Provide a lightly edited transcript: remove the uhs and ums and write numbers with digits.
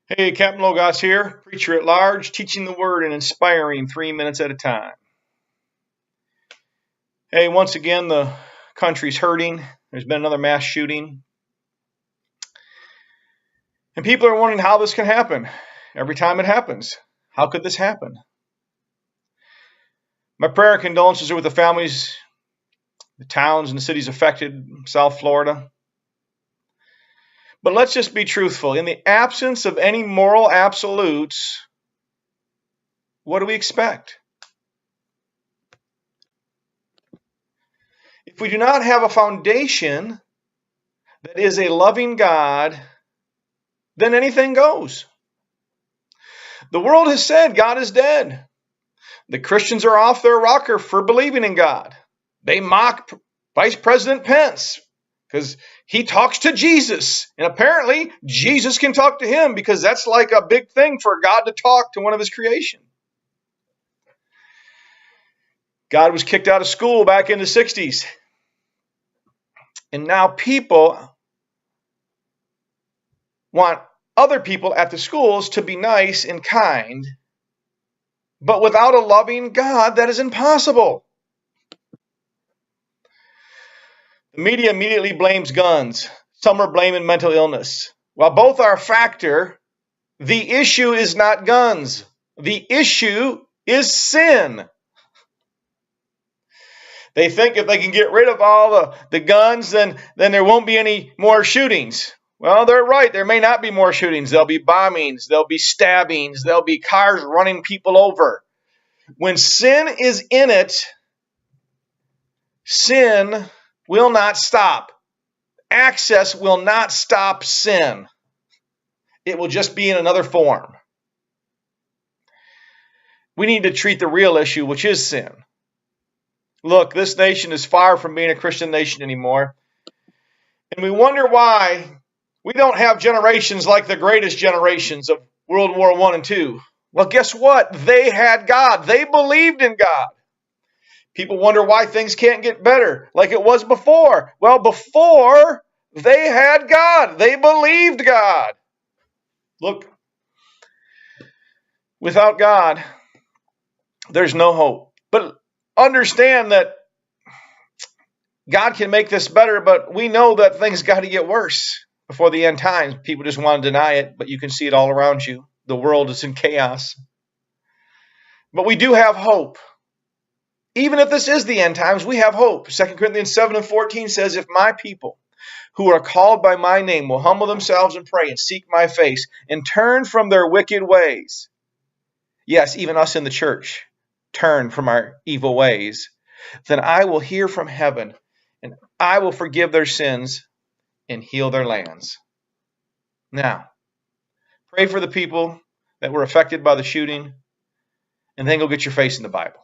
Hey, Capt Logos here, preacher at large, teaching the word and inspiring 3 minutes at a time. Hey, once again, the country's hurting. There's been another mass shooting. And people are wondering how this can happen. Every time it happens, how could this happen? My prayer and condolences are with the families, the towns, and the cities affected, South Florida. But let's just be truthful. In the absence of any moral absolutes, what do we expect? If we do not have a foundation that is a loving God, then anything goes. The world has said God is dead. The Christians are off their rocker for believing in God. They mock Vice President Pence because he talks to Jesus. And apparently, Jesus can talk to him because that's like a big thing for God to talk to one of his creation. God was kicked out of school back in the 60s. And now people want other people at the schools to be nice and kind. But without a loving God, that is impossible. The media immediately blames guns. Some are blaming mental illness. While both are a factor, the issue is not guns. The issue is sin. They think if they can get rid of all the guns, then there won't be any more shootings. Well, they're right. There may not be more shootings. There'll be bombings. There'll be stabbings. There'll be cars running people over. When sin is in it, sin will not stop. Access will not stop sin. It will just be in another form. We need to treat the real issue, which is sin. Look, this nation is far from being a Christian nation anymore. And we wonder why we don't have generations like the greatest generations of World War I and II. Well, guess what? They had God. They believed in God. People wonder why things can't get better like it was before. Well, before, they had God. They believed God. Look, without God, there's no hope. But understand that God can make this better, but we know that things got to get worse before the end times. People just want to deny it, but you can see it all around you. The world is in chaos. But we do have hope. Even if this is the end times, we have hope. 2 Corinthians 7:14 says, if my people who are called by my name will humble themselves and pray and seek my face and turn from their wicked ways. Yes, even us in the church turn from our evil ways. Then I will hear from heaven and I will forgive their sins and heal their lands. Now, pray for the people that were affected by the shooting and then go get your face in the Bible.